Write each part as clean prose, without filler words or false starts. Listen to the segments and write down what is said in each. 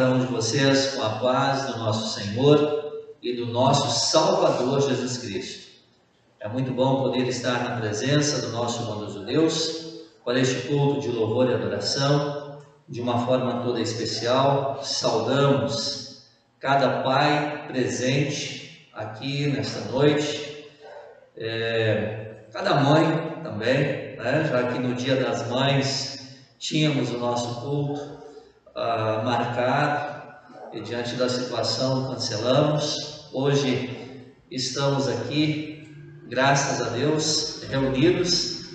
cada um de vocês com a paz do nosso Senhor e do nosso Salvador Jesus Cristo. É muito bom poder estar na presença do nosso bondoso Deus para este culto de louvor e adoração. De uma forma toda especial, saudamos cada pai presente aqui nesta noite, cada mãe também, né? Já que no Dia das Mães tínhamos o nosso culto marcado e diante da situação cancelamos. Hoje estamos aqui, graças a Deus, reunidos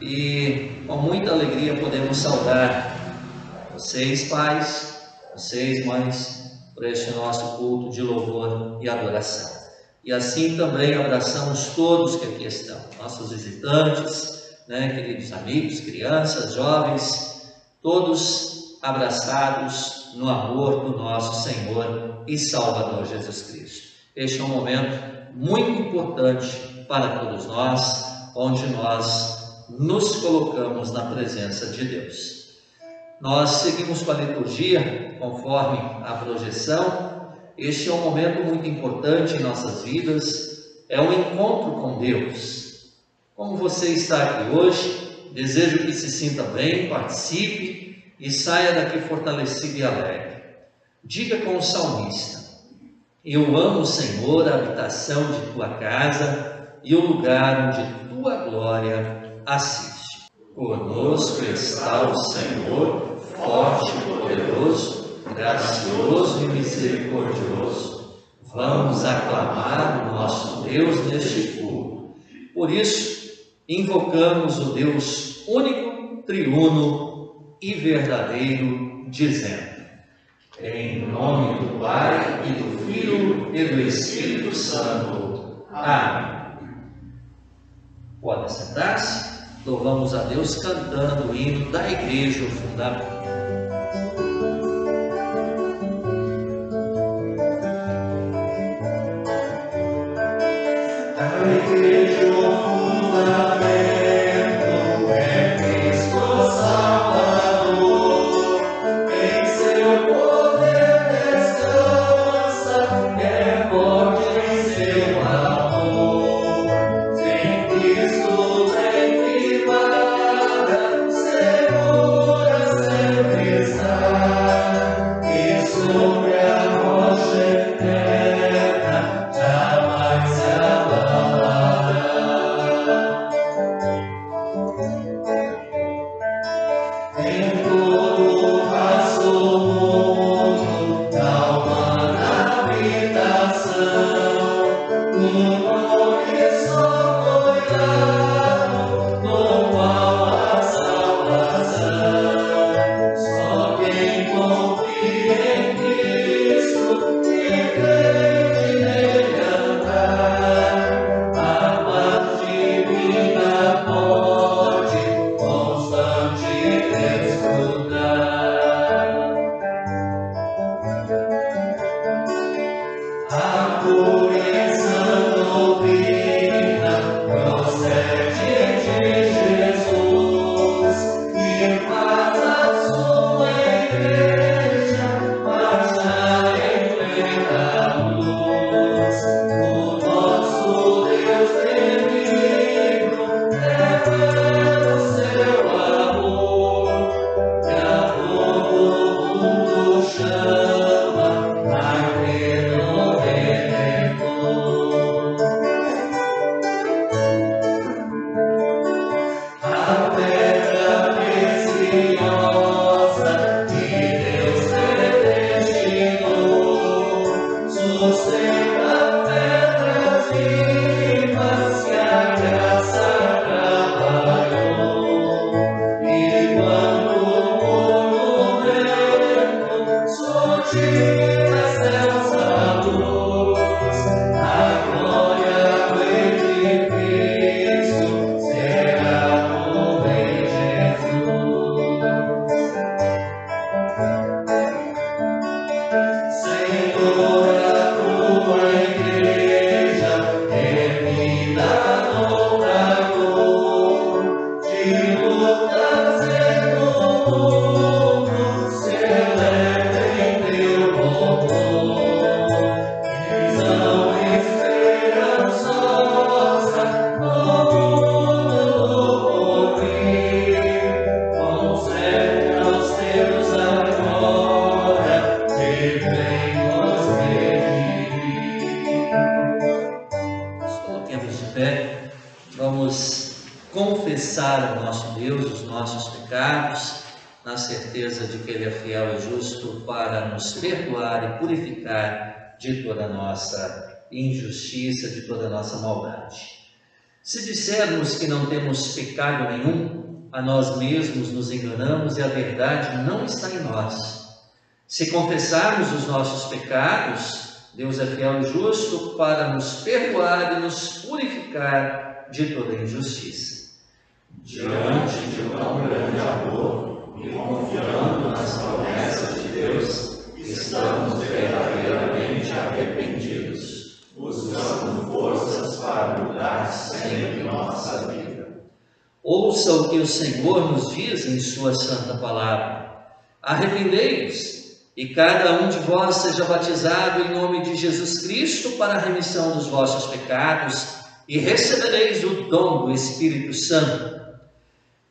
e com muita alegria podemos saudar vocês pais, vocês mães, por este nosso culto de louvor e adoração. E assim também abraçamos todos que aqui estão, nossos visitantes, queridos amigos, crianças, jovens, todos abraçados no amor do nosso Senhor e Salvador Jesus Cristo. Este é um momento muito importante para todos nós, onde nós nos colocamos na presença de Deus. Nós seguimos com a liturgia conforme a projeção. Este é um momento muito importante em nossas vidas, é um encontro com Deus. Como você está aqui hoje, desejo que se sinta bem, participe e saia daqui fortalecido e alegre. Diga com o salmista: eu amo, Senhor, a habitação de tua casa e o lugar onde tua glória assiste. Conosco está o Senhor, forte e poderoso, gracioso e misericordioso. Vamos aclamar o nosso Deus neste culto. Por isso, invocamos o Deus único, triuno e verdadeiro, dizendo: em nome do Pai, e do Filho, e do Espírito Santo. Amém. Pode sentar-se. Louvamos a Deus cantando o hino da Igreja, o fundamento. A Igreja, o fundamento, é Cristo Salvador. Em seu poder descansa, é forte em seu amor. Sem Cristo tem firmada, segura sempre está, e sobre a rocha eterna jamais se abalará. Em todo o vasto mundo, na humana habitação, um nome só foi dado, no qual a salvação. Só quem confia em Cristo e crê nele andar, a paz divina pode constante desfrutar. A pureza doutrina procede de Jesus e faz a sua igreja marchar em plena luz. O nosso Deus benigno revela o seu amor, e a todo mundo chama a crer no Redentor. A pedra preciosa que Deus predestinou sustenta pedras vivas que a graça trabalhou. E quando o monumento surgir a céus da luz, a glória do edifício será no Rei Jesus. Senhor, a tua igreja revida no fragor de lutas e no mundo, celebra em teu confessar ao nosso Deus os nossos pecados, na certeza de que Ele é fiel e justo para nos perdoar e purificar de toda a nossa injustiça, de toda a nossa maldade. Se dissermos que não temos pecado nenhum, a nós mesmos nos enganamos e a verdade não está em nós. Se confessarmos os nossos pecados, Deus é fiel e justo para nos perdoar e nos purificar de toda injustiça. Diante de tão grande amor e confiando nas promessas de Deus, estamos verdadeiramente arrependidos, buscando forças para mudar sempre nossa vida. Ouça o que o Senhor nos diz em sua santa palavra. Arrependei-vos, e cada um de vós seja batizado em nome de Jesus Cristo para a remissão dos vossos pecados, e recebereis o dom do Espírito Santo.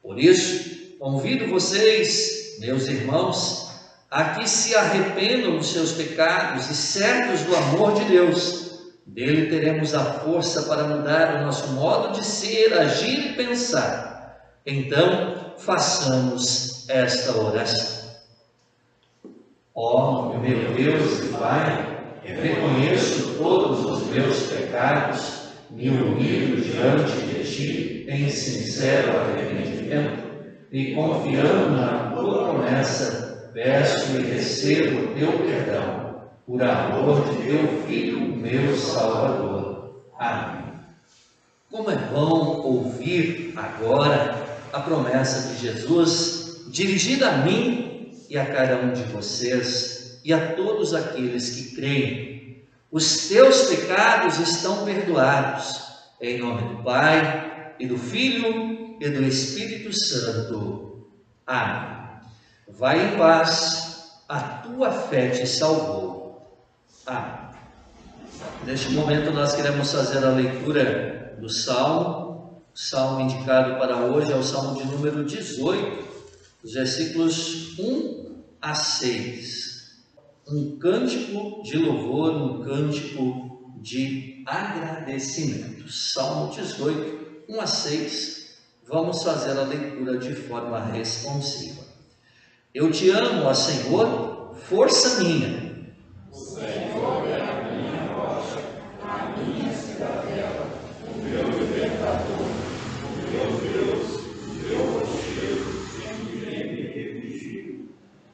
Por isso, convido vocês, meus irmãos, a que se arrependam dos seus pecados e certos do amor de Deus. Dele teremos a força para mudar o nosso modo de ser, agir e pensar. Então, façamos esta oração. Ó meu Deus e Pai, reconheço todos os meus pecados, me humilho diante de Ti em sincero arrependimento e confiando na Tua promessa, peço e recebo o Teu perdão, por amor de Teu Filho, meu Salvador. Amém. Como é bom ouvir agora a promessa de Jesus dirigida a mim e a cada um de vocês e a todos aqueles que creem. Os teus pecados estão perdoados. Em nome do Pai, e do Filho, e do Espírito Santo. Amém. Vai em paz, a tua fé te salvou. Amém. Neste momento nós queremos fazer a leitura do Salmo. O Salmo indicado para hoje é o Salmo de número 18, os versículos 1 a 6. Um cântico de louvor, um cântico de agradecimento. Salmo 18, 1 a 6. Vamos fazer a leitura de forma responsiva. Eu te amo, ó Senhor, força minha. O Senhor é a minha rocha, a minha cidadela, o meu libertador, o meu Deus, o meu rochedo, em quem me refugio.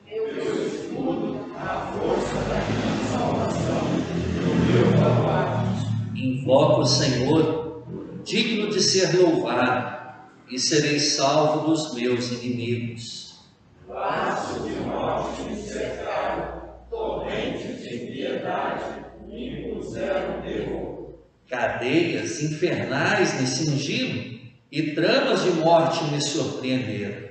Meu escudo, a força da minha salvação, o meu baluarte. Invoco o Senhor, digno de ser louvado, e serei salvo dos meus inimigos. Laços de morte me cercaram, torrentes de impiedade me impuseram terror. Cadeias infernais me cingiram, e tramas de morte me surpreenderam.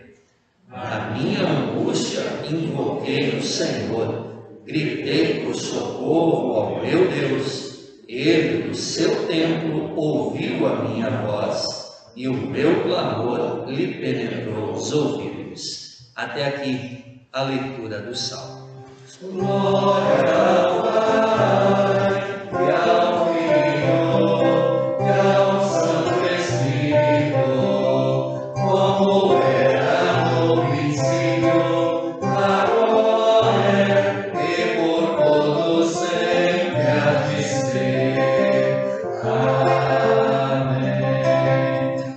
Na minha angústia invoquei o Senhor, gritei por socorro ao meu Deus. Ele, do seu templo, ouviu a minha voz, e o meu clamor lhe penetrou os ouvidos. Até aqui a leitura do Salmo. Glória ao Pai, e ao Filho, e ao Santo Espírito, como era no princípio, agora e por todos sempre há de ser. Amém.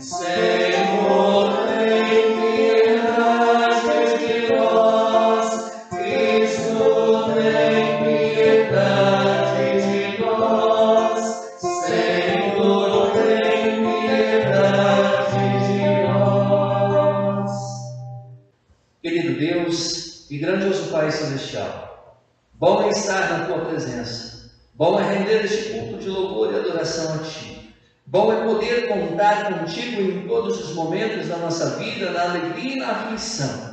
Senhor, tem piedade de nós. Cristo, tem piedade de nós. Senhor, tem piedade de nós. Querido Deus e grandioso Pai Celestial, bom é estar na Tua presença, bom é render este culto de louvor e adoração a Ti, bom é poder contar contigo em todos os momentos da nossa vida, na alegria e na aflição.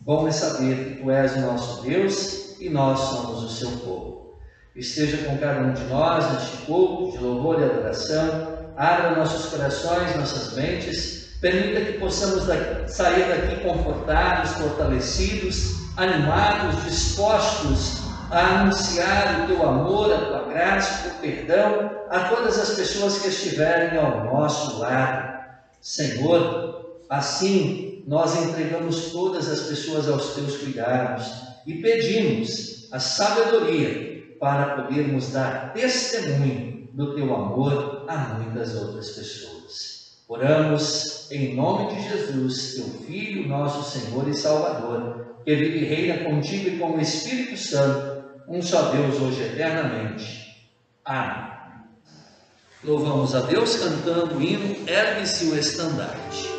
Bom é saber que Tu és o nosso Deus e nós somos o Seu povo. Esteja com cada um de nós neste culto de louvor e adoração, abra nossos corações, nossas mentes, permita que possamos sair daqui confortados, fortalecidos, animados, dispostos a anunciar o Teu amor, a Tua graça, o Teu perdão a todas as pessoas que estiverem ao nosso lado. Senhor, Assim, nós entregamos todas as pessoas aos teus cuidados e pedimos a sabedoria para podermos dar testemunho do teu amor a muitas outras pessoas. Oramos em nome de Jesus, teu Filho, nosso Senhor e Salvador, que vive e reina contigo e com o Espírito Santo, um só Deus, hoje e eternamente. Amém. Louvamos a Deus cantando o hino Ergue-se o Estandarte.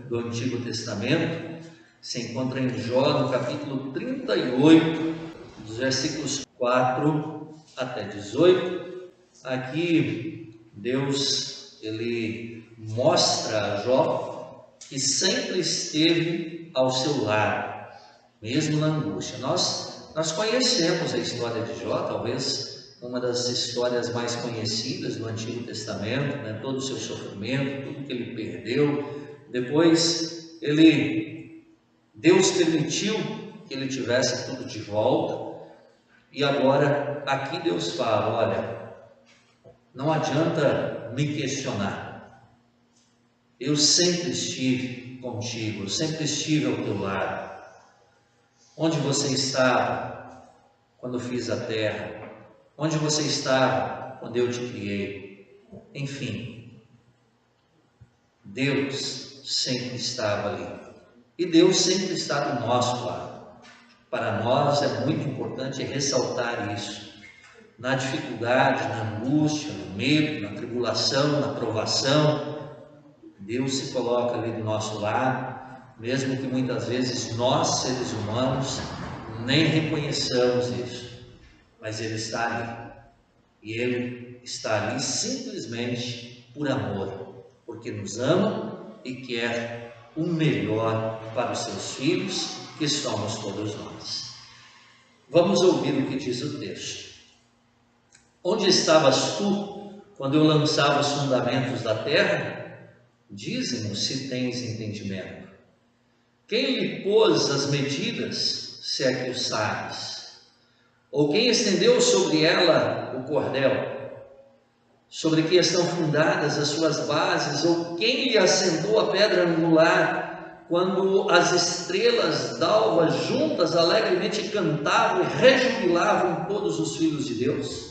Do Antigo Testamento, se encontra em Jó, no capítulo 38, dos versículos 4 até 18. Aqui Deus ele mostra a Jó que sempre esteve ao seu lado, mesmo na angústia. Nós conhecemos a história de Jó, talvez uma das histórias mais conhecidas do Antigo Testamento, né? Todo o seu sofrimento, tudo que ele perdeu. Depois Deus permitiu que ele tivesse tudo de volta, e agora aqui Deus fala: olha, Não adianta me questionar. Eu sempre estive contigo, eu sempre estive ao teu lado. Onde você estava quando fiz a terra? Onde você estava quando eu te criei? Enfim, Deus sempre estava ali. E Deus sempre está do nosso lado. Para nós é muito importante ressaltar isso. Na dificuldade, na angústia, no medo, na tribulação, na provação, Deus se coloca ali do nosso lado, mesmo que muitas vezes nós, seres humanos, nem reconheçamos isso, mas Ele está ali. E Ele está ali simplesmente por amor, porque nos ama e quer o melhor para os seus filhos, que somos todos nós. Vamos ouvir o que diz o texto. Onde estavas tu quando eu lançava os fundamentos da terra? Dize-me se tens entendimento. Quem lhe pôs as medidas, se é que o sabes? Ou quem estendeu sobre ela o cordel? Sobre que estão fundadas as suas bases? Ou quem lhe assentou a pedra angular, quando as estrelas d'alva juntas alegremente cantavam e rejubilavam todos os filhos de Deus?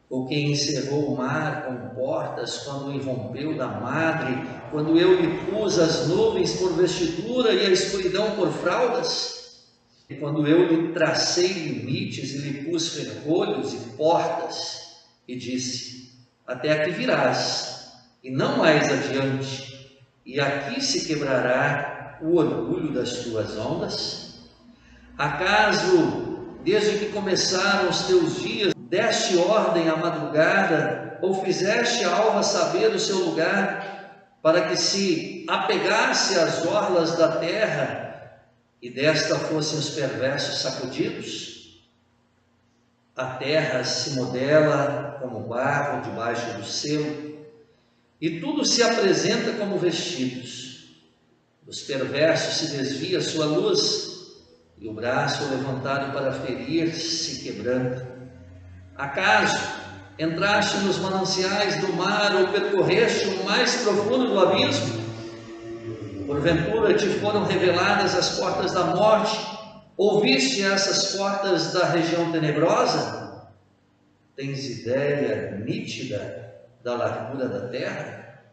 Ou quem encerrou o mar com portas, quando irrompeu da madre, quando eu lhe pus as nuvens por vestidura e a escuridão por fraldas? E quando eu lhe tracei limites e lhe pus ferrolhos e portas, e disse: até aqui virás, e não mais adiante, e aqui se quebrará o orgulho das tuas ondas? Acaso, desde que começaram os teus dias, deste ordem à madrugada, ou fizeste a alva saber o seu lugar, para que se apegasse às orlas da terra, e desta fossem os perversos sacudidos? A terra se modela como barro debaixo do selo, e tudo se apresenta como vestidos. Dos perversos se desvia sua luz, e o braço levantado para ferir se quebranta. Acaso entraste nos mananciais do mar ou percorreste o mais profundo do abismo? Porventura te foram reveladas as portas da morte? Ouviste essas portas da região tenebrosa? Tens ideia nítida da largura da terra?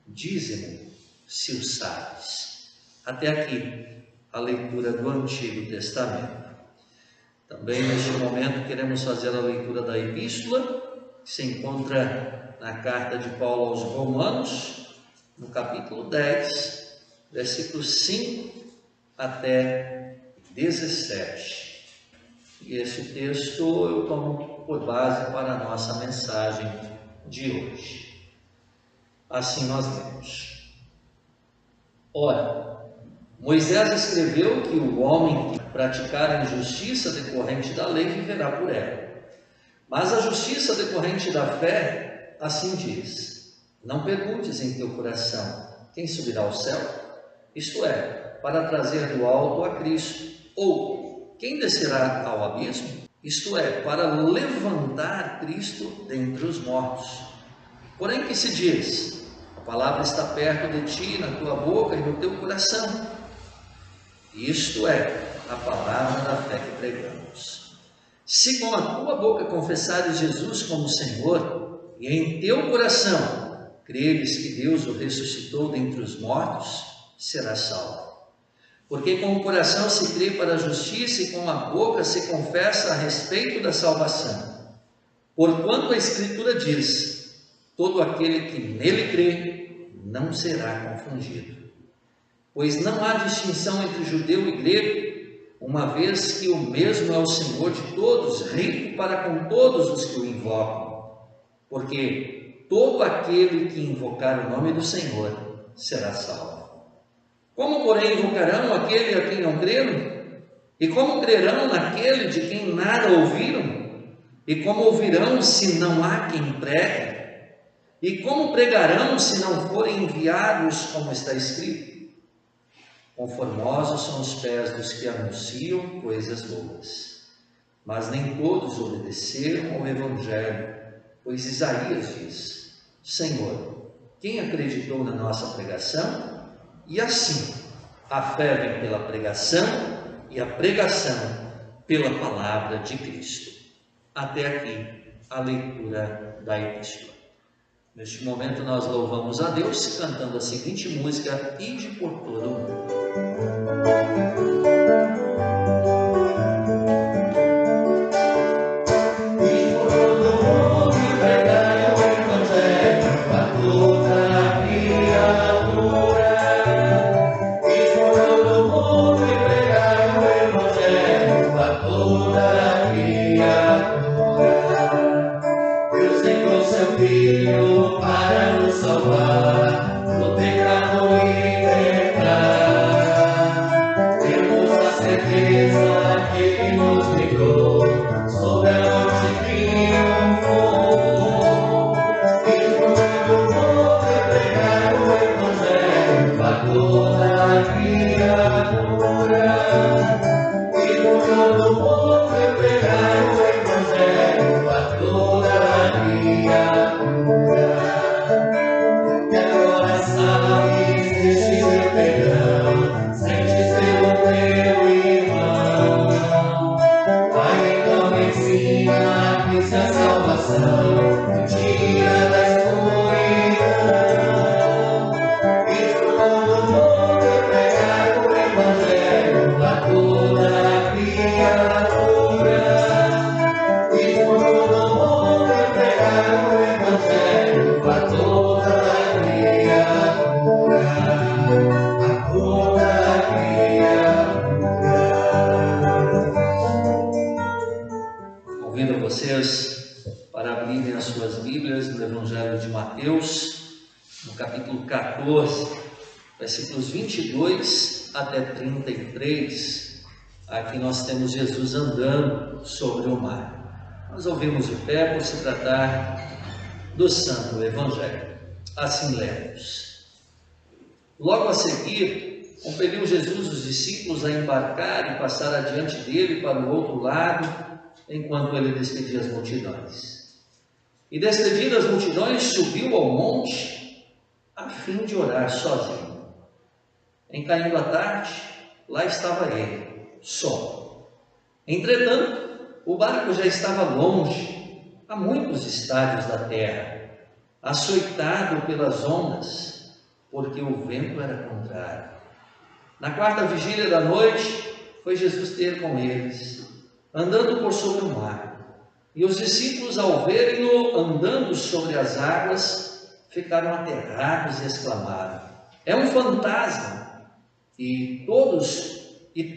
Dize-me se o sabes. Até aqui a leitura do Antigo Testamento. Também neste momento queremos fazer a leitura da epístola, que se encontra na carta de Paulo aos Romanos, no capítulo 10, versículos 5 até 17. E esse texto eu tomo por base para a nossa mensagem de hoje. Assim nós lemos. Ora, Moisés escreveu que o homem que praticar a injustiça decorrente da lei viverá por ela. Mas a justiça decorrente da fé, assim diz: não perguntes em teu coração quem subirá ao céu, isto é, para trazer do alto a Cristo, ou quem descerá ao abismo, isto é, para levantar Cristo dentre os mortos. Porém que se diz: a palavra está perto de ti, na tua boca e no teu coração. Isto é a palavra da fé que pregamos. Se com a tua boca confessares Jesus como Senhor, e em teu coração creres que Deus o ressuscitou dentre os mortos, serás salvo. Porque com o coração se crê para a justiça e com a boca se confessa a respeito da salvação. Porquanto a Escritura diz: todo aquele que nele crê não será confundido. Pois não há distinção entre judeu e grego, uma vez que o mesmo é o Senhor de todos, rico para com todos os que o invocam. Porque todo aquele que invocar o nome do Senhor será salvo. Como, porém, invocarão aquele a quem não creram? E como crerão naquele de quem nada ouviram? E como ouvirão se não há quem pregue? E como pregarão se não forem enviados, como está escrito? Conformosos são os pés dos que anunciam coisas boas, mas nem todos obedeceram ao Evangelho. Pois Isaías diz: Senhor, quem acreditou na nossa pregação? E assim, a fé vem pela pregação e a pregação pela palavra de Cristo. Até aqui a leitura da epístola. Neste momento nós louvamos a Deus cantando a seguinte música: Ide por todo o mundo. Convido vocês para abrirem as suas Bíblias no Evangelho de Mateus, no capítulo 14, versículos 22 até 33. Aqui nós temos Jesus andando sobre o mar. Nós ouvimos de pé por se tratar do Santo Evangelho. Assim lemos. Logo a seguir, compeliu Jesus os discípulos a embarcar e passar adiante dele para o outro lado, enquanto ele despedia as multidões. E despedidas as multidões, subiu ao monte a fim de orar sozinho. Em caindo a tarde, lá estava ele, só. Entretanto, o barco já estava longe, a muitos estádios da terra, açoitado pelas ondas, porque o vento era contrário. Na quarta vigília da noite, foi Jesus ter com eles, andando por sobre o mar. E os discípulos, ao verem-no andando sobre as águas, ficaram aterrados e exclamaram: é um fantasma! E todos,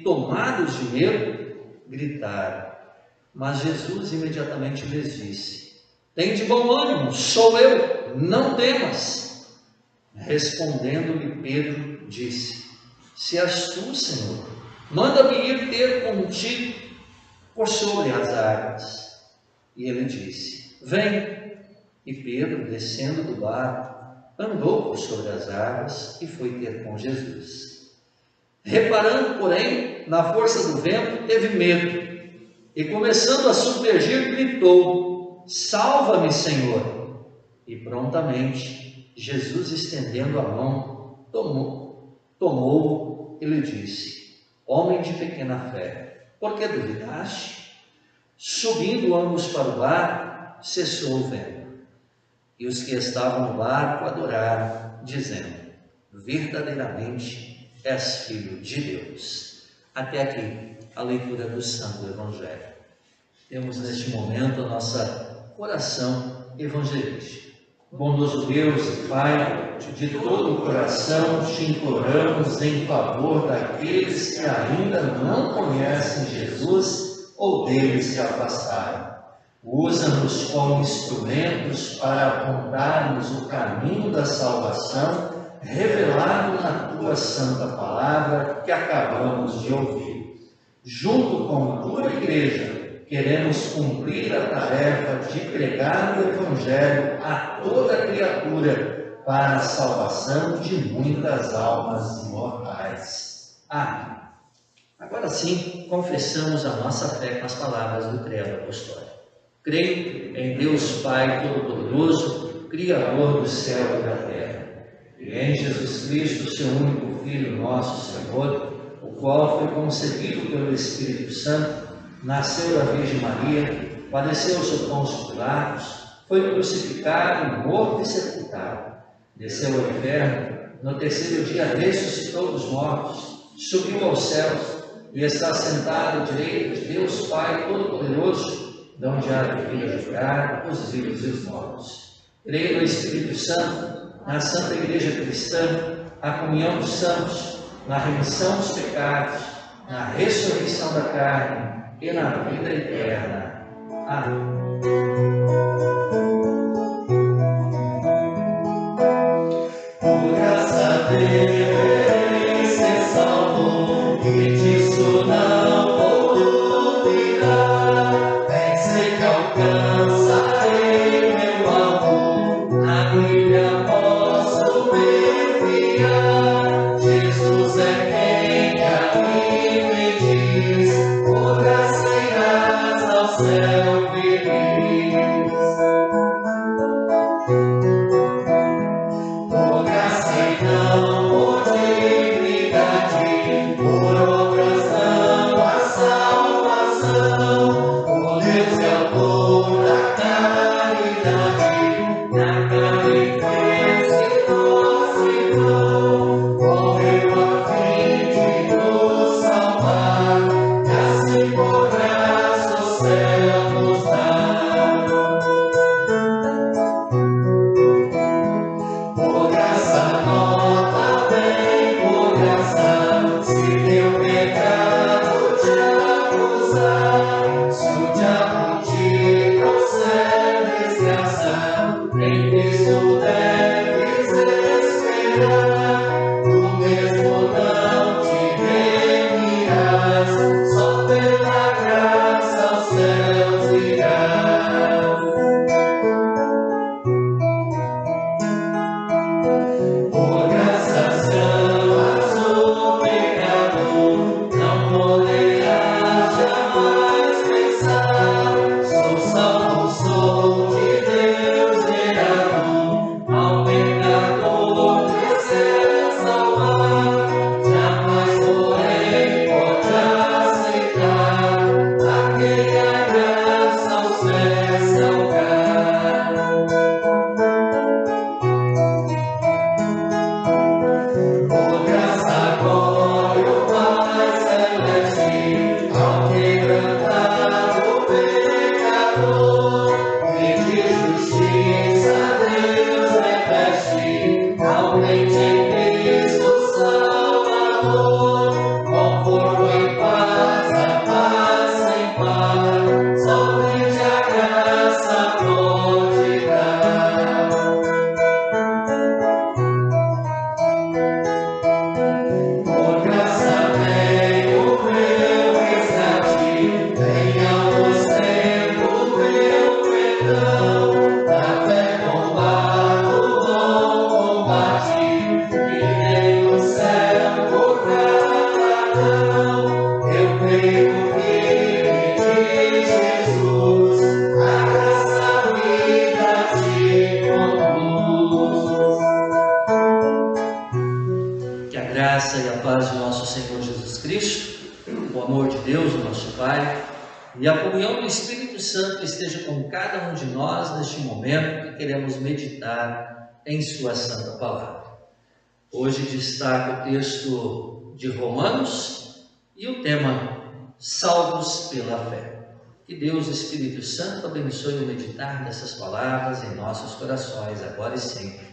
tomados de medo, gritaram. Mas Jesus imediatamente lhes disse: tende bom ânimo, sou eu, não temas. Respondendo-lhe Pedro, disse: se és tu, Senhor, manda-me ir ter contigo por sobre as águas. E ele disse: vem. E Pedro, descendo do barco, andou por sobre as águas e foi ter com Jesus. Reparando, porém, na força do vento, teve medo, e começando a submergir, gritou: salva-me, Senhor! E prontamente Jesus, estendendo a mão, tomou-o e lhe disse: homem de pequena fé, por que duvidaste? Subindo ambos para o barco, cessou o vento. E os que estavam no barco adoraram, dizendo: verdadeiramente és filho de Deus. Até aqui a leitura do Santo Evangelho. Temos neste momento a nossa oração evangelística. Bondoso Deus e Pai, de todo o coração te imploramos em favor daqueles que ainda não conhecem Jesus ou deles se afastaram. Usa-nos como instrumentos para apontarmos o caminho da salvação revelado na Tua Santa Palavra que acabamos de ouvir. Junto com a Tua Igreja, queremos cumprir a tarefa de pregar o Evangelho a toda criatura para a salvação de muitas almas imortais. Amém. Agora sim, confessamos a nossa fé com as palavras do Credo Apostólico. Creio em Deus Pai Todo-Poderoso, Criador do céu e da terra, e em Jesus Cristo, seu único Filho, nosso Senhor, o qual foi concebido pelo Espírito Santo, nasceu da Virgem Maria, padeceu sob Pôncio Pilatos, foi crucificado, morto e sepultado, desceu ao inferno, no terceiro dia ressuscitou dos mortos, subiu aos céus e está sentado à direita de Deus Pai Todo-Poderoso, de onde há de vir a julgar os vivos e os mortos. Creio no Espírito Santo, na Santa Igreja Cristã, na comunhão dos santos, na remissão dos pecados, na ressurreição da carne e na vida eterna. Amém. Por graça deveis ser salvo, e disso não vou duvidar. Bem sei que alcançarei meu alvo, na Bíblia posso me fiar. Jesus é quem a mim me diz, por graça irás ao céu feliz. Por graça e não por dignidade, por obras não há salvação. Por Deus é autor da caridade, na carne fez-se nosso irmão. Morreu a fim de nos salvar, e assim por graça o céu nos dá. Por graça nota bem, por graça, se teu pecado te acusar, se o diabo te trouxer desgraça, em Cristo deves esperar, tu mesmo não te remirás, só pela graça aos céus irás. Por graça chamas o pecador, não poderás jamais pensar. Sou salvo, sou de Deus gerado, ao pecador deseja salvar. Jamais, porém, pode aceitar aquele a graça aos pés salgar. Por graça agora o Pai celeste, ao quebrantado pecador, e de justiça Deus reveste, aumente em Cristo Salvador. Conforto em paz, a paz sem par, somente a graça pode dar. Por graça vem o meu resgate, venha o tempo meu perdão, na fé combato o bom combate, e rei no céu por galardão. Eu creio que de Jesus a graça a vida te conduz. Que a graça e a paz de nosso Senhor Jesus Cristo, o amor de Deus, nosso Pai, e a comunhão do Espírito Santo esteja com cada um de nós neste momento que queremos meditar em sua santa palavra. Hoje destaco o texto de Romanos e o tema Salvos pela Fé. Que Deus, Espírito Santo, abençoe o meditar dessas palavras em nossos corações, agora e sempre.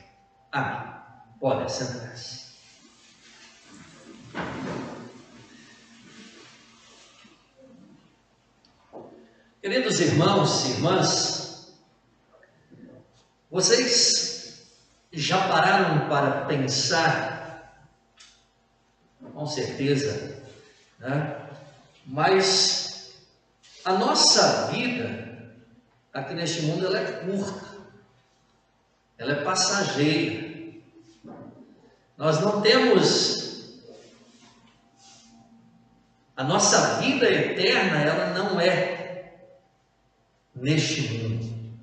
Amém. Pode sentar-se. Queridos irmãos e irmãs, vocês já pararam para pensar, com certeza, né? Mas a nossa vida aqui neste mundo ela é curta, ela é passageira. Nós não temos a nossa vida eterna, ela não é neste mundo.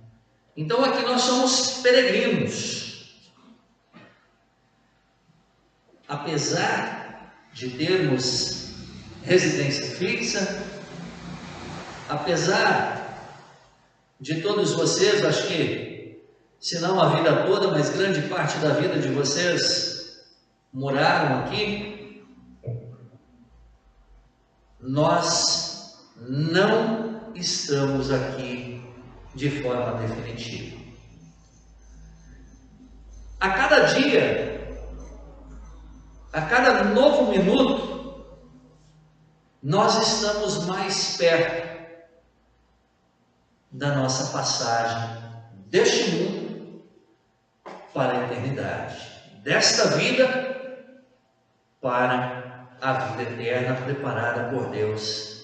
Então aqui nós somos peregrinos. Apesar de termos residência fixa, apesar de todos vocês, acho que, se não a vida toda, mas grande parte da vida de vocês moraram aqui, nós não estamos aqui de forma definitiva. A cada dia, a cada novo minuto, nós estamos mais perto da nossa passagem deste mundo para a eternidade, desta vida para a vida eterna preparada por Deus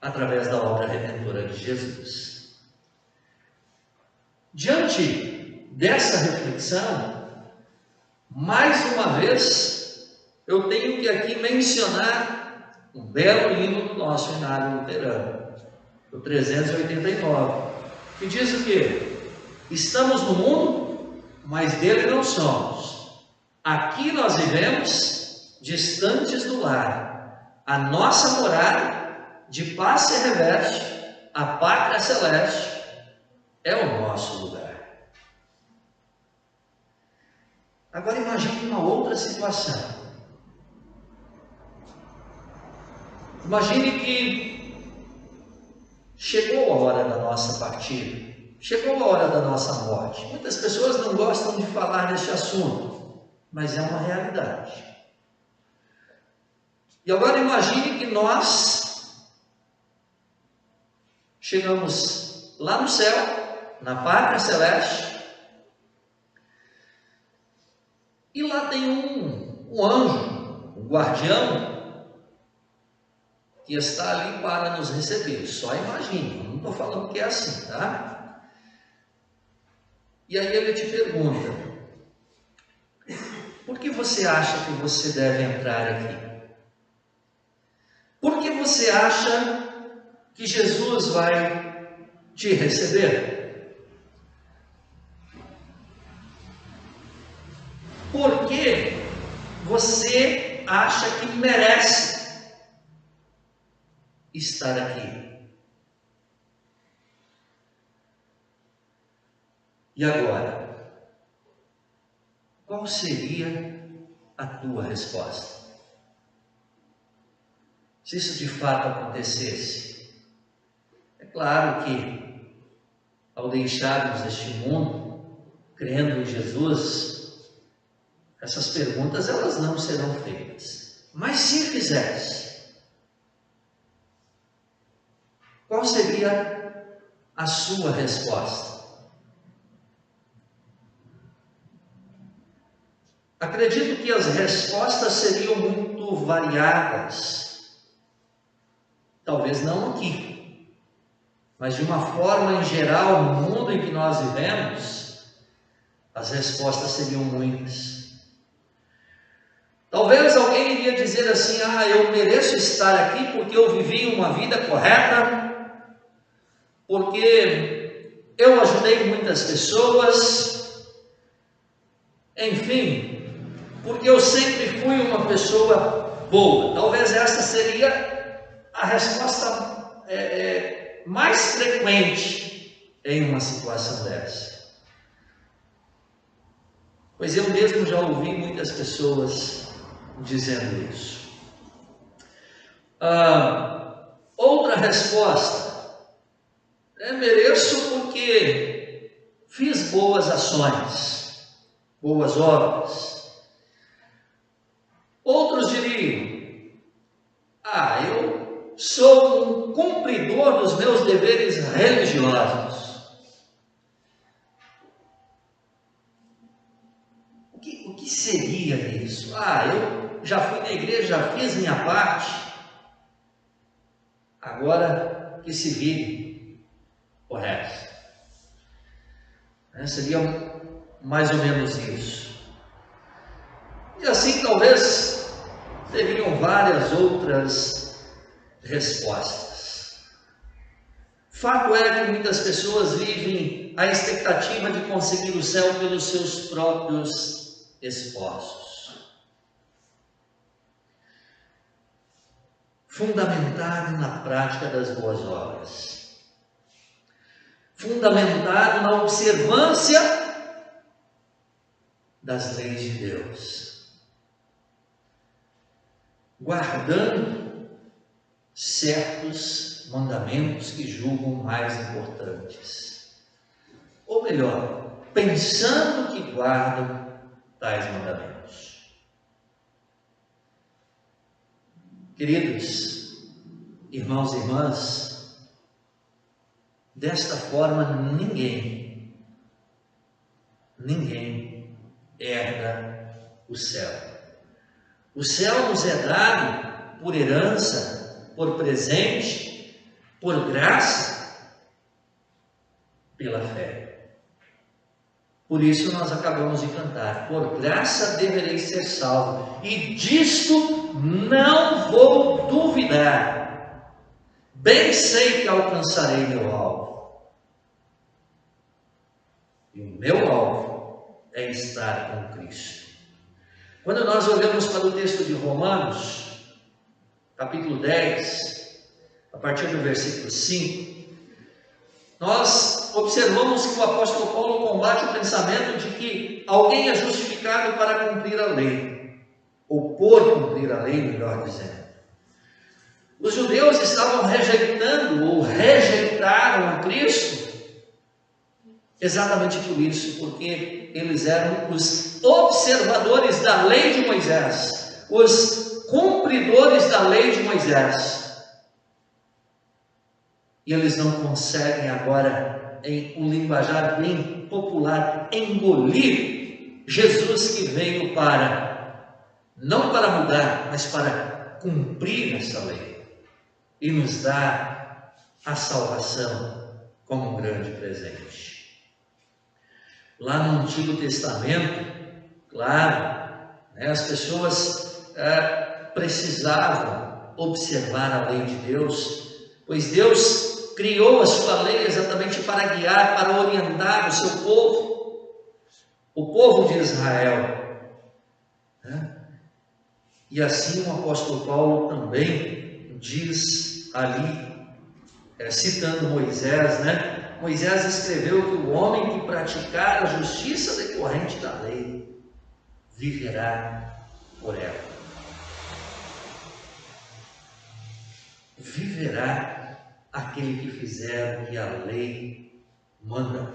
através da obra redentora de Jesus. Diante dessa reflexão, mais uma vez, eu tenho que aqui mencionar um belo hino do nosso Inário Luterano, o 389, que diz o quê? Estamos no mundo, mas dele não somos. Aqui nós vivemos distantes do lar. A nossa morada de paz se reveste, a pátria celeste é o nosso lugar. Agora imagine uma outra situação. Imagine que chegou a hora da nossa partida, chegou a hora da nossa morte. Muitas pessoas não gostam de falar neste assunto, mas é uma realidade. E agora imagine que nós chegamos lá no céu, na pátria celeste, e lá tem um anjo, um guardião, que está ali para nos receber. Só imagine, não estou falando que é assim, tá? E aí ele te pergunta: por que você acha que você deve entrar aqui? Por que você acha que Jesus vai te receber? Por que você acha que merece estar aqui? E agora, qual seria a tua resposta? Se isso de fato acontecesse, é claro que ao deixarmos este mundo, crendo em Jesus, essas perguntas elas não serão feitas. Mas se fizesse, qual seria a sua resposta? Acredito que as respostas seriam muito variadas. Talvez não aqui, mas de uma forma em geral, no mundo em que nós vivemos, as respostas seriam muitas. Talvez alguém iria dizer assim: eu mereço estar aqui porque eu vivi uma vida correta, porque eu ajudei muitas pessoas, enfim, porque eu sempre fui uma pessoa boa. Talvez esta seria a resposta mais frequente em uma situação dessa. Pois eu mesmo já ouvi muitas pessoas dizendo isso. Outra resposta: mereço porque fiz boas ações, boas obras. Outros diriam: eu sou um cumpridor dos meus deveres religiosos. O que seria isso? Eu já fui na igreja, já fiz minha parte, agora que se vire o resto. Seria mais ou menos isso. E assim talvez teriam várias outras respostas. Fato é que muitas pessoas vivem a expectativa de conseguir o céu pelos seus próprios esforços, fundamentado na prática das boas obras, fundamentado na observância das leis de Deus, guardando certos mandamentos que julgam mais importantes, ou melhor, pensando que guardam tais mandamentos. Queridos irmãos e irmãs, desta forma ninguém herda o céu. O céu nos é dado por herança, por presente, por graça, pela fé. Por isso nós acabamos de cantar: por graça devereis ser salvos, e disto não vou duvidar. Bem sei que alcançarei meu alvo. E o meu alvo é estar com Cristo. Quando nós olhamos para o texto de Romanos, capítulo 10, a partir do versículo 5, nós observamos que o apóstolo Paulo combate o pensamento de que alguém é justificado para cumprir a lei, ou por cumprir a lei, melhor dizendo. Os judeus estavam rejeitando ou rejeitaram a Cristo exatamente por isso, porque eles eram os observadores da lei de Moisés, os cumpridores da lei de Moisés. E eles não conseguem agora, em um linguajar bem popular, engolir Jesus, que veio não para mudar, mas para cumprir essa lei e nos dar a salvação como um grande presente. Lá no Antigo Testamento, claro, as pessoas precisavam observar a lei de Deus, pois Deus criou a sua lei exatamente para guiar, para orientar o seu povo, o povo de Israel. E assim o apóstolo Paulo também diz ali, citando Moisés, Moisés escreveu que o homem que praticar a justiça decorrente da lei viverá por ela. Viverá aquele que fizer o que a lei manda.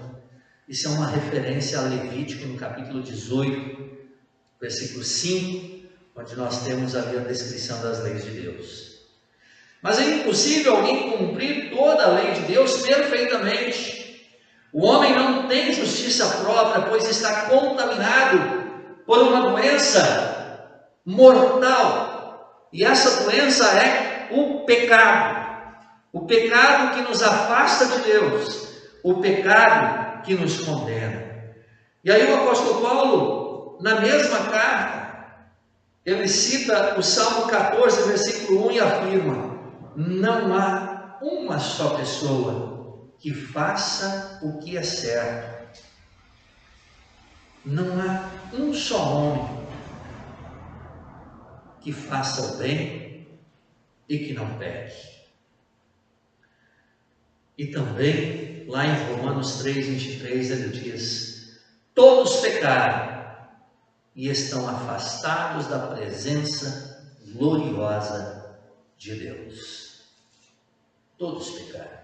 Isso é uma referência a Levítico no capítulo 18, versículo 5, onde nós temos ali a descrição das leis de Deus. Mas é impossível alguém cumprir toda a lei de Deus perfeitamente. O homem não tem justiça própria, pois está contaminado por uma doença mortal. E essa doença é o pecado. O pecado que nos afasta de Deus. O pecado que nos condena. E aí o apóstolo Paulo, na mesma carta, ele cita o Salmo 14, versículo 1 e afirma: não há uma só pessoa que faça o que é certo. Não há um só homem que faça o bem e que não peque. E também, lá em Romanos 3, 23, ele diz: todos pecaram e estão afastados da presença gloriosa de Deus. Todos pecaram.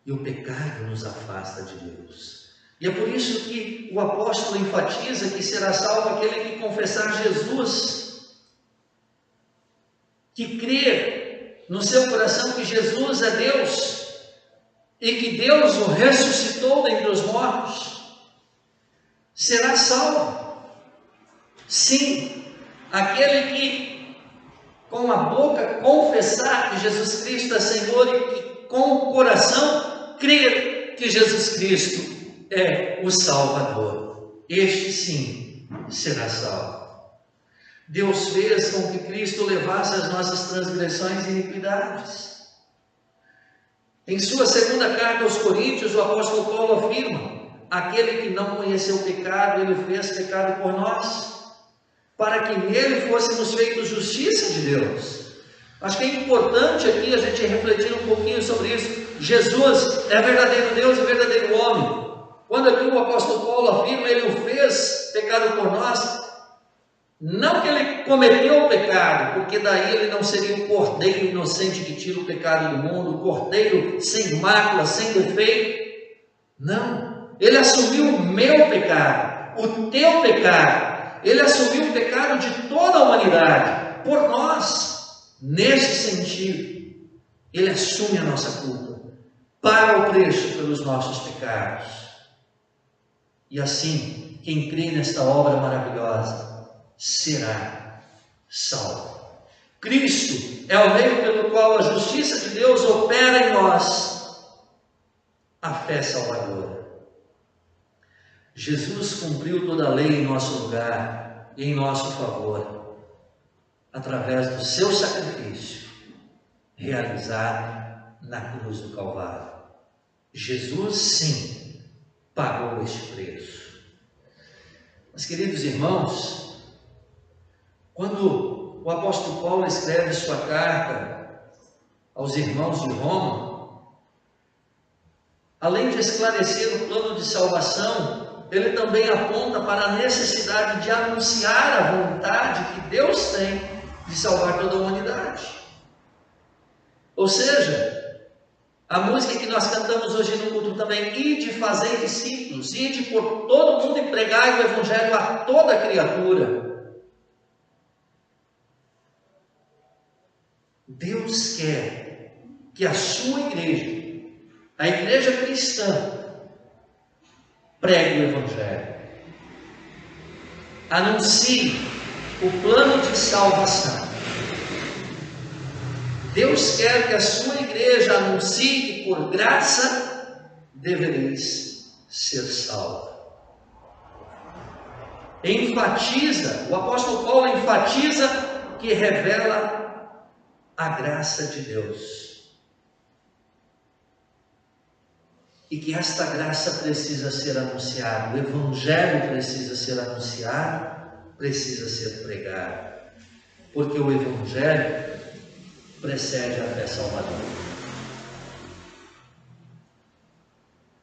E o pecado nos afasta de Deus. E é por isso que o apóstolo enfatiza que será salvo aquele que confessar Jesus, que crer no seu coração que Jesus é Deus e que Deus o ressuscitou dentre os mortos, será salvo. Sim, aquele que com a boca confessar que Jesus Cristo é Senhor e que com o coração crer que Jesus Cristo é o Salvador, este sim será salvo. Deus fez com que Cristo levasse as nossas transgressões e iniquidades. Em sua segunda carta aos Coríntios, o apóstolo Paulo afirma: aquele que não conheceu o pecado, ele o fez pecado por nós, para que nele fôssemos feitos justiça de Deus. Acho que é importante aqui a gente refletir um pouquinho sobre isso. Jesus é verdadeiro Deus e verdadeiro homem. Quando aqui o apóstolo Paulo afirma, ele o fez pecado por nós, não que ele cometeu o pecado, porque daí ele não seria o cordeiro inocente que tira o pecado do mundo, o cordeiro sem mácula, sem defeito. Não, ele assumiu o meu pecado, o teu pecado. Ele assumiu o pecado de toda a humanidade, por nós. Nesse sentido, ele assume a nossa culpa, paga o preço pelos nossos pecados. E assim, quem crê nesta obra maravilhosa será salvo. Cristo é o meio pelo qual a justiça de Deus opera em nós a fé salvadora. Jesus cumpriu toda a lei em nosso lugar e em nosso favor, através do seu sacrifício realizado na cruz do Calvário. Jesus, sim, pagou este preço. Mas, queridos irmãos, quando o apóstolo Paulo escreve sua carta aos irmãos de Roma, além de esclarecer o plano de salvação, ele também aponta para a necessidade de anunciar a vontade que Deus tem de salvar toda a humanidade. Ou seja, a música que nós cantamos hoje no culto também: ide fazer discípulos, ide por todo mundo e pregai o evangelho a toda criatura. Deus quer que a sua igreja, a igreja cristã, pregue o evangelho, anuncie o plano de salvação. Deus quer que a sua igreja anuncie que por graça devereis ser salvos. O apóstolo Paulo enfatiza que revela a graça de Deus. E que esta graça precisa ser anunciada, o evangelho precisa ser anunciado, precisa ser pregado, porque o evangelho precede a fé salvadora.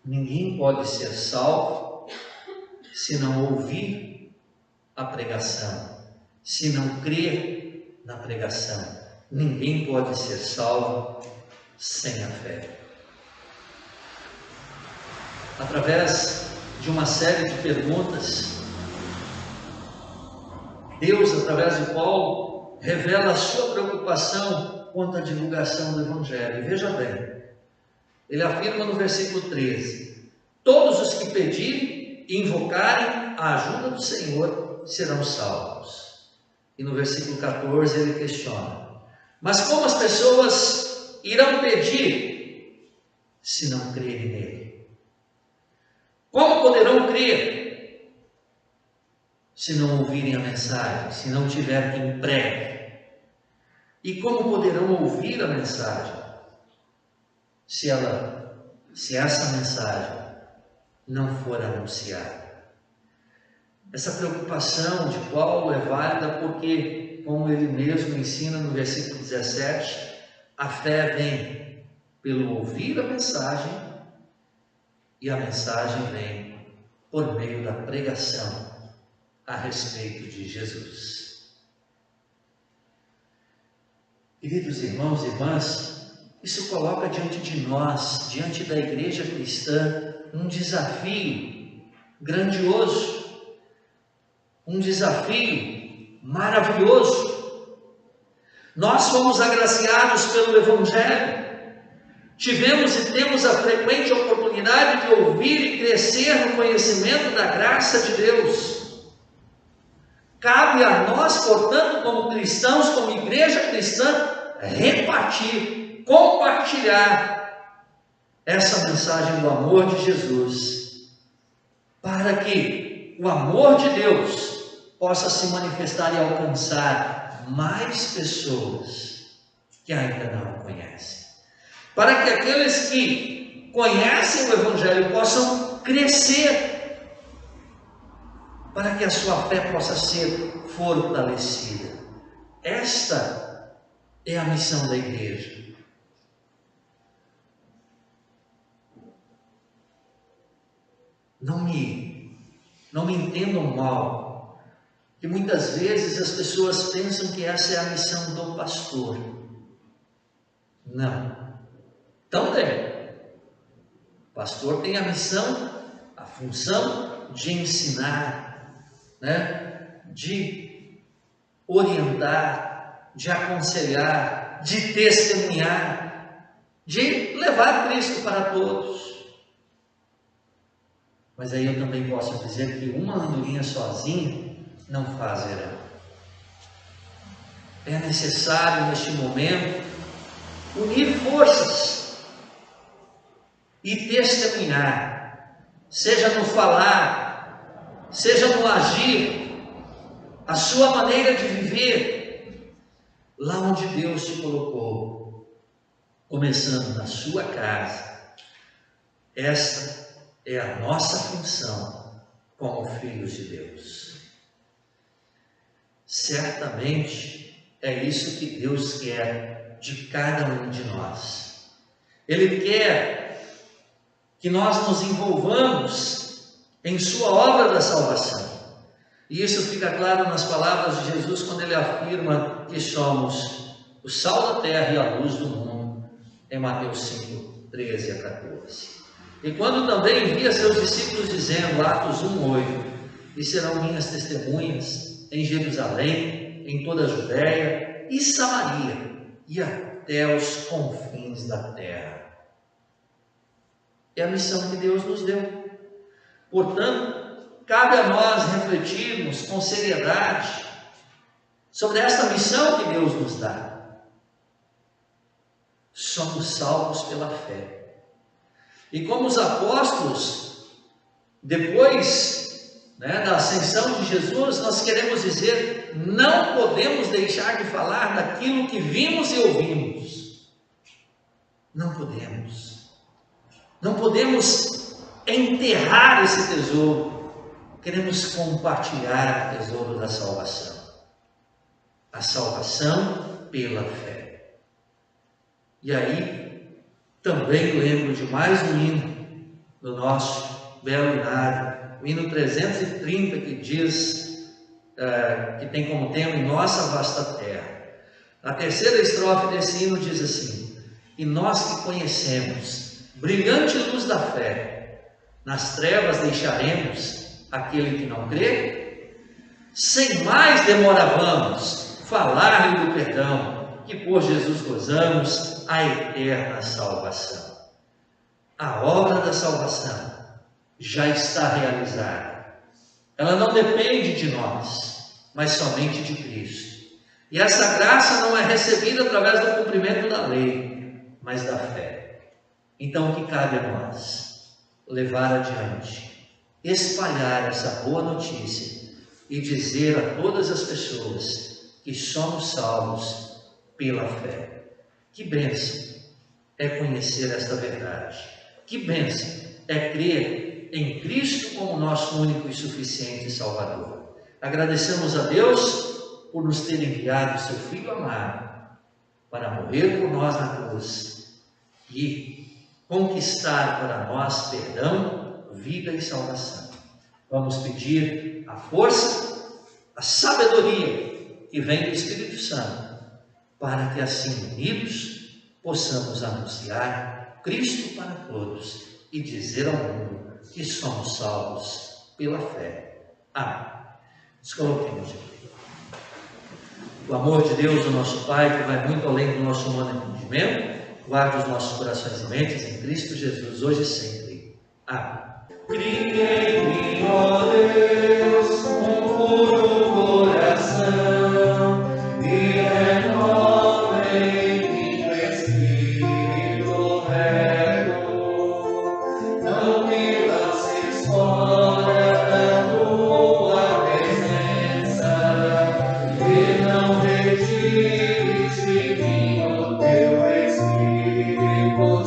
Ninguém pode ser salvo se não ouvir a pregação, se não crer na pregação. Ninguém pode ser salvo sem a fé. Através de uma série de perguntas, Deus, através de Paulo, revela a sua preocupação quanto à divulgação do Evangelho. E veja bem, ele afirma no versículo 13: todos os que pedirem e invocarem a ajuda do Senhor serão salvos. E no versículo 14 ele questiona: mas como as pessoas irão pedir se não crerem nele? Como poderão crer se não ouvirem a mensagem, se não tiver quem pregue? E como poderão ouvir a mensagem se essa mensagem não for anunciada? Essa preocupação de Paulo é válida porque, como ele mesmo ensina no versículo 17, a fé vem pelo ouvir a mensagem, e a mensagem vem por meio da pregação a respeito de Jesus. Queridos irmãos e irmãs, isso coloca diante de nós, diante da igreja cristã, um desafio grandioso, um desafio maravilhoso. Nós fomos agraciados pelo Evangelho, tivemos e temos a frequente oportunidade de ouvir e crescer no conhecimento da graça de Deus. Cabe a nós, portanto, como cristãos, como igreja cristã, repartir, compartilhar essa mensagem do amor de Jesus, para que o amor de Deus possa se manifestar e alcançar mais pessoas que ainda não o conhecem, para que aqueles que conhecem o Evangelho possam crescer, para que a sua fé possa ser fortalecida. Esta é a missão da igreja. Não me entendam mal, que muitas vezes as pessoas pensam que essa é a missão do pastor. Não. Também. O pastor tem a missão, a função de ensinar, né? De orientar, de aconselhar, de testemunhar, de levar Cristo para todos. Mas aí eu também posso dizer que uma andorinha sozinha não faz verão. É necessário neste momento unir forças e testemunhar, seja no falar, seja no agir, a sua maneira de viver, lá onde Deus te colocou, começando na sua casa. Esta é a nossa função como filhos de Deus. Certamente é isso que Deus quer de cada um de nós. Ele quer que nós nos envolvamos em sua obra da salvação. E isso fica claro nas palavras de Jesus quando ele afirma que somos o sal da terra e a luz do mundo, em Mateus 5, 13 a 14. E quando também envia seus discípulos dizendo, Atos 1:8, e serão minhas testemunhas em Jerusalém, em toda a Judéia e Samaria, e até os confins da terra. É a missão que Deus nos deu. Portanto, cabe a nós refletirmos com seriedade sobre esta missão que Deus nos dá. Somos salvos pela fé. E como os apóstolos, depois da ascensão de Jesus, nós queremos dizer, não podemos deixar de falar daquilo que vimos e ouvimos. Não podemos. Não podemos enterrar esse tesouro. Queremos compartilhar o tesouro da salvação. A salvação pela fé. E aí, também lembro de mais um hino do nosso belo inário, o hino 330, que diz, que tem como tema em nossa vasta terra. A terceira estrofe desse hino diz assim: e nós que conhecemos brilhante luz da fé, nas trevas deixaremos aquele que não crê? Sem mais demora vamos falar-lhe do perdão, que por Jesus gozamos a eterna salvação. A obra da salvação já está realizada. Ela não depende de nós, mas somente de Cristo. E essa graça não é recebida através do cumprimento da lei, mas da fé. Então o que cabe a nós? Levar adiante, espalhar essa boa notícia e dizer a todas as pessoas que somos salvos pela fé. Que bênção é conhecer esta verdade. Que bênção é crer em Cristo como nosso único e suficiente Salvador. Agradecemos a Deus por nos ter enviado o seu Filho amado para morrer por nós na cruz e conquistar para nós perdão, vida e salvação. Vamos pedir a força, a sabedoria que vem do Espírito Santo, para que assim unidos possamos anunciar Cristo para todos e dizer ao mundo que somos salvos pela fé. Amém. Nos coloquemos de pé. O amor de Deus, o nosso Pai, que vai muito além do nosso humano entendimento, guarde os nossos corações e mentes em Cristo Jesus, hoje e sempre. Amém. Crie em mim, ó Deus, um puro coração, e renova em mim o espírito reto. Não me lances fora da tua presença, e não retires de mim o teu espírito.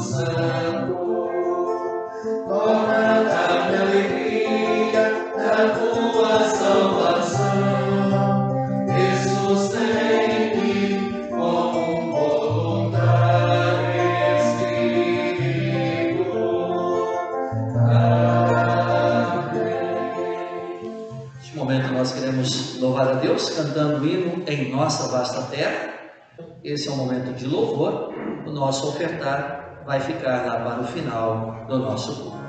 momento nós queremos louvar a Deus cantando o hino Em Nossa Vasta Terra. Esse é um momento de louvor. O nosso ofertar vai ficar lá para o final do nosso culto.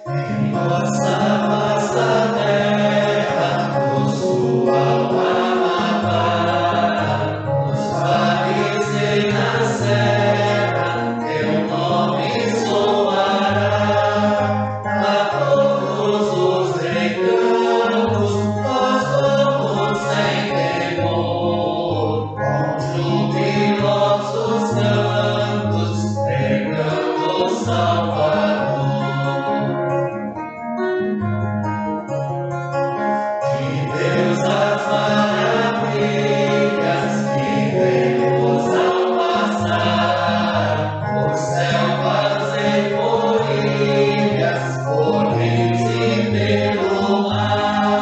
Em nossa vasta terra, no sul ao Amapá, nos vales e na serra, teu nome soará. A todos os recantos, nós vamos sem temor, com jubilosos cantos, pregando o Salvador. De Deus as maravilhas que vemos ao passar, por selvas e por ilhas, por rios e pelo mar.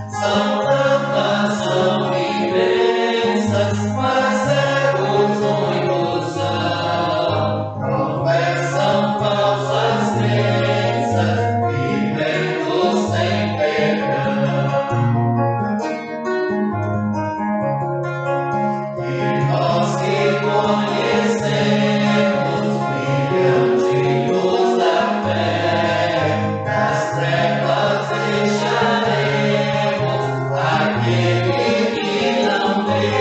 São tantas, são imensas, mas cegos muitos são. Professam falsas crenças, vivendo sem perdão. E nós que conhecemos, brilhante luz da fé, das trevas deixaremos aquele que não vê.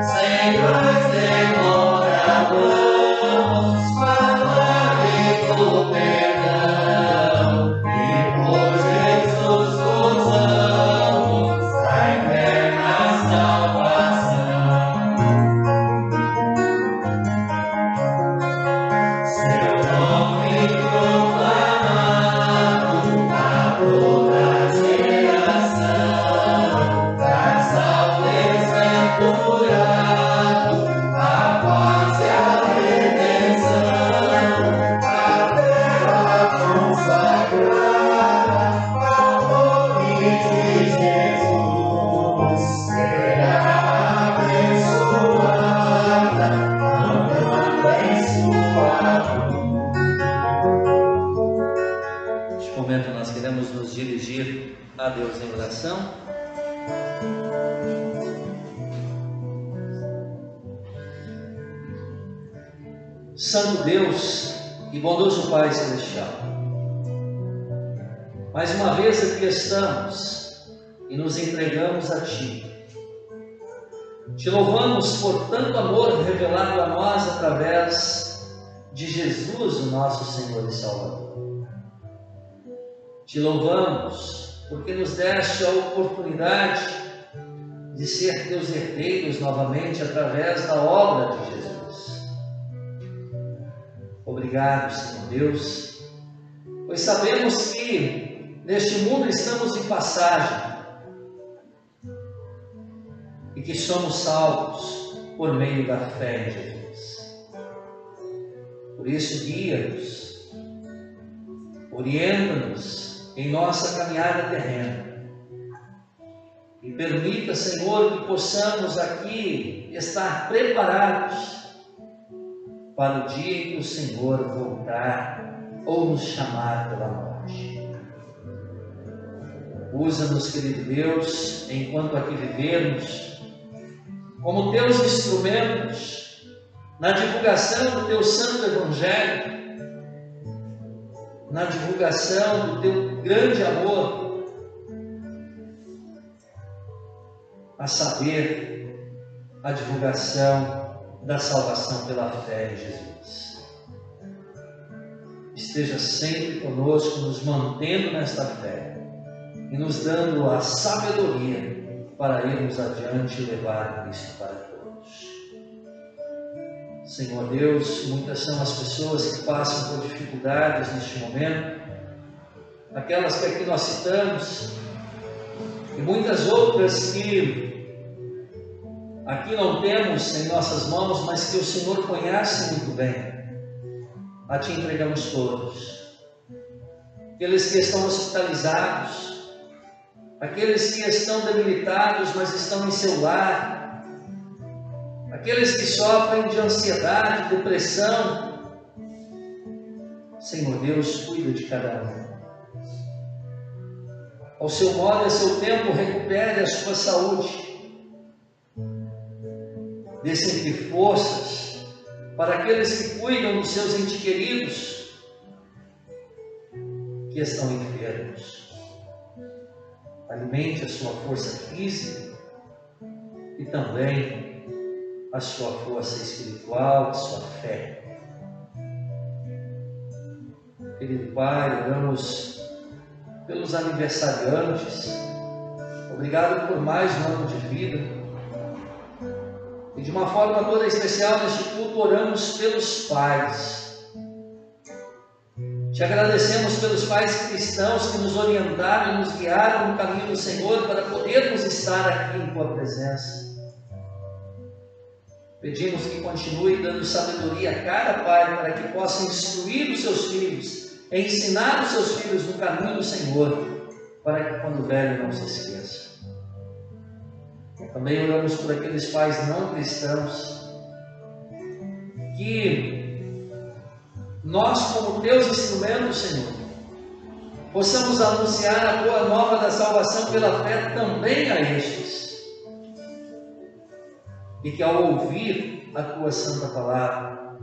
Sem mais demora vamos falar do perdão, e por Jesus usamos a eterna salvação. Seu nome proclamado a toda geração, traz ao desventurado a paz e a redenção. A terra consagrada ao nome de Jesus será abençoada, andando em sua luz. Neste momento nós queremos nos dirigir a Deus em oração. Santo Deus e bondoso Pai Celestial, mais uma vez aqui estamos e nos entregamos a Ti. Te louvamos por tanto amor revelado a nós através de Jesus, o nosso Senhor e Salvador. Te louvamos porque nos deste a oportunidade de ser teus herdeiros novamente através da obra de Jesus. Obrigado, Senhor Deus, pois sabemos que neste mundo estamos de passagem e que somos salvos por meio da fé em Jesus. Por isso, guia-nos, orienta-nos em nossa caminhada terrena e permita, Senhor, que possamos aqui estar preparados para o dia em que o Senhor voltar ou nos chamar pela morte. Usa-nos, querido Deus, enquanto aqui vivermos, como teus instrumentos na divulgação do teu santo Evangelho, na divulgação do teu grande amor, a saber, a divulgação da salvação pela fé em Jesus. Esteja sempre conosco, nos mantendo nesta fé e nos dando a sabedoria para irmos adiante e levar Cristo para todos. Senhor Deus, muitas são as pessoas que passam por dificuldades neste momento, aquelas que aqui nós citamos, e muitas outras que aqui não temos em nossas mãos, mas que o Senhor conhece muito bem. A Ti entregamos todos. Aqueles que estão hospitalizados, aqueles que estão debilitados, mas estão em seu lar, aqueles que sofrem de ansiedade, depressão, Senhor Deus, cuida de cada um. Ao seu modo e a seu tempo, recupere a sua saúde. Dê sempre forças para aqueles que cuidam dos seus entes queridos que estão enfermos. Alimente a sua força física e também a sua força espiritual, a sua fé. Querido Pai, oramos pelos aniversariantes. Obrigado por mais um ano de vida. E de uma forma toda especial neste culto oramos pelos pais. Te agradecemos pelos pais cristãos que nos orientaram e nos guiaram no caminho do Senhor para podermos estar aqui em Tua presença. Pedimos que continue dando sabedoria a cada pai para que possa instruir os seus filhos, ensinar os seus filhos no caminho do Senhor, para que quando velho não se esqueça. Também oramos por aqueles pais não cristãos, que nós, como Teus instrumentos, Senhor, possamos anunciar a Boa Nova da salvação pela fé também a estes, e que ao ouvir a Tua Santa Palavra,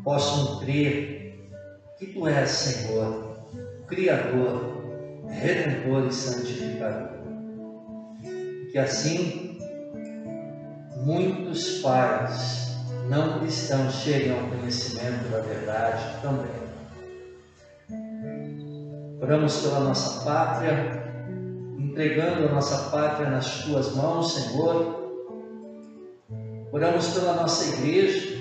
possam crer que Tu és, Senhor, Criador, Redentor e Santificador. Que assim muitos pais não cristãos cheguem ao conhecimento da verdade também. Oramos pela nossa pátria, entregando a nossa pátria nas Tuas mãos, Senhor. Oramos pela nossa igreja,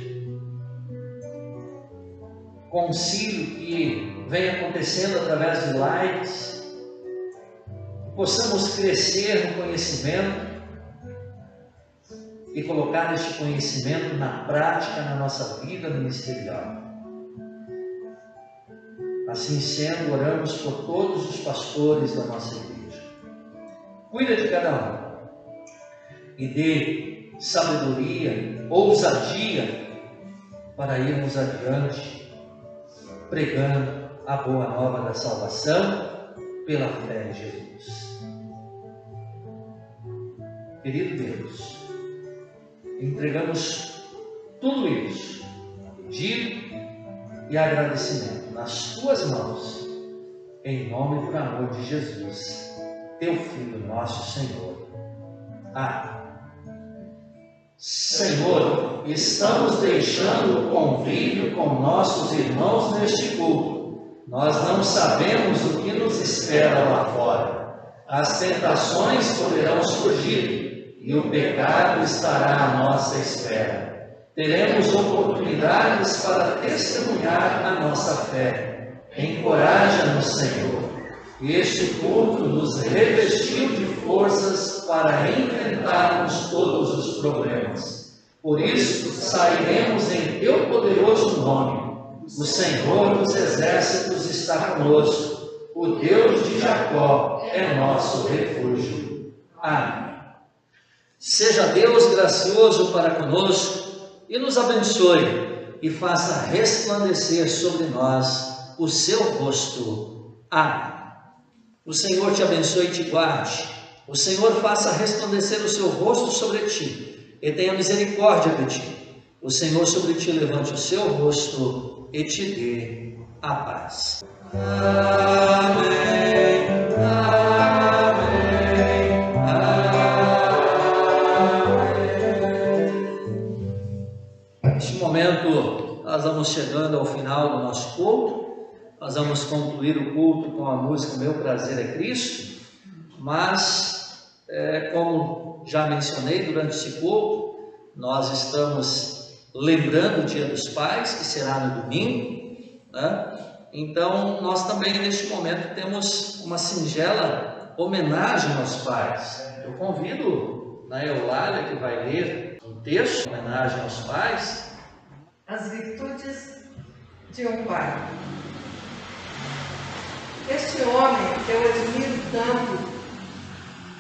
concílio que vem acontecendo através de lives, que possamos crescer no conhecimento e colocar este conhecimento na prática na nossa vida ministerial. Assim sendo, oramos por todos os pastores da nossa igreja. Cuida de cada um e dê sabedoria, ousadia para irmos adiante, pregando a boa nova da salvação pela fé em Jesus. Querido Deus, entregamos tudo isso, pedido e agradecimento nas Tuas mãos, em nome e por amor de Jesus, Teu Filho, nosso Senhor. Amém. Senhor, estamos deixando o convívio com nossos irmãos neste culto. Nós não sabemos o que nos espera lá fora. As tentações poderão surgir e o pecado estará à nossa espera. Teremos oportunidades para testemunhar a nossa fé. Encoraja-nos, Senhor. Este culto nos revestiu de forças para enfrentarmos todos os problemas. Por isso, sairemos em Teu poderoso nome. O Senhor dos Exércitos está conosco. O Deus de Jacó é nosso refúgio. Amém. Seja Deus gracioso para conosco e nos abençoe e faça resplandecer sobre nós o seu rosto. Amém. O Senhor te abençoe e te guarde. O Senhor faça resplandecer o seu rosto sobre ti e tenha misericórdia de ti. O Senhor sobre ti levante o seu rosto e te dê a paz. Amém. Amém. Amém. Neste momento, nós vamos chegando ao final do nosso culto. Nós vamos concluir o culto com a música Meu Prazer é Cristo, mas, como já mencionei durante esse culto, nós estamos lembrando o Dia dos Pais, que será no domingo, né? Então, nós também neste momento temos uma singela homenagem aos pais. Eu convido a Eulália, que vai ler um texto, homenagem aos pais. As virtudes de um pai. Este homem que eu admiro tanto,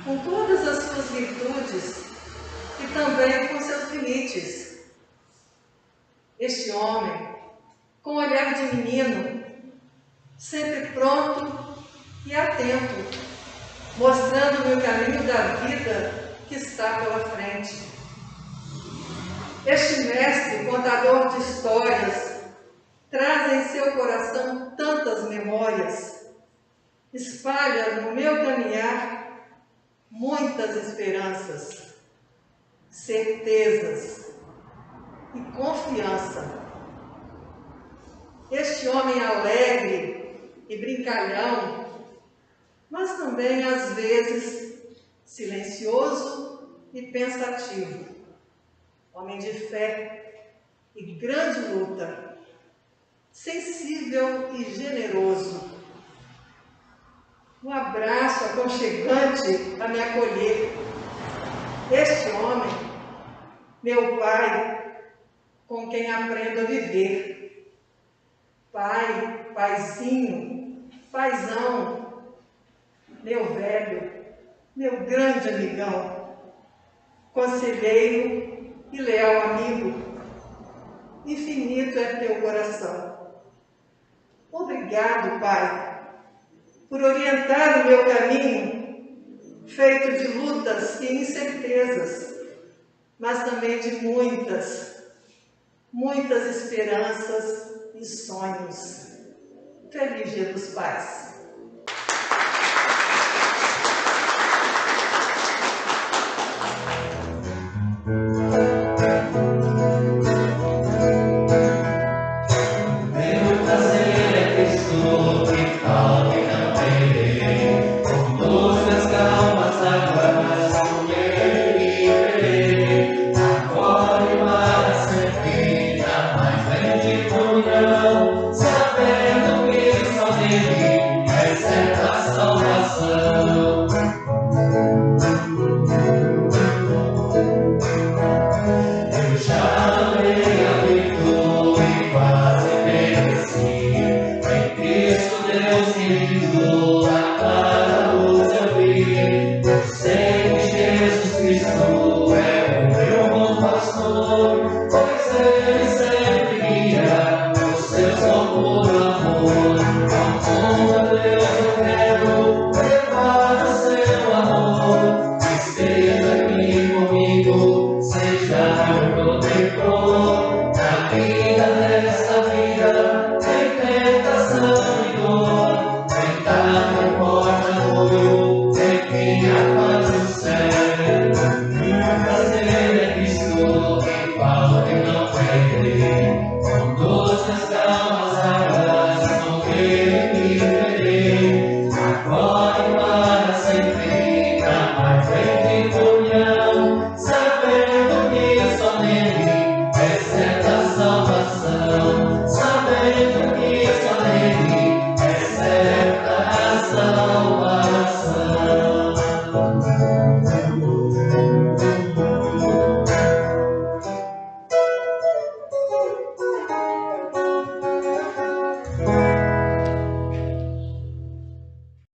com todas as suas virtudes e também com seus limites. Este homem, com olhar de menino, sempre pronto e atento, mostrando-me o caminho da vida que está pela frente. Este mestre, contador de histórias, traz em seu coração tantas memórias, espalha no meu caminhar muitas esperanças, certezas e confiança. Este homem alegre e brincalhão, mas também às vezes silencioso e pensativo, homem de fé e grande luta, sensível e generoso. Um abraço aconchegante a me acolher. Este homem, meu pai, com quem aprendo a viver. Pai, paizinho, paizão, meu velho, meu grande amigão, conselheiro e leal amigo, infinito é teu coração. Obrigado, Pai, por orientar o meu caminho, feito de lutas e incertezas, mas também de muitas esperanças e sonhos. Feliz Dia dos Pais!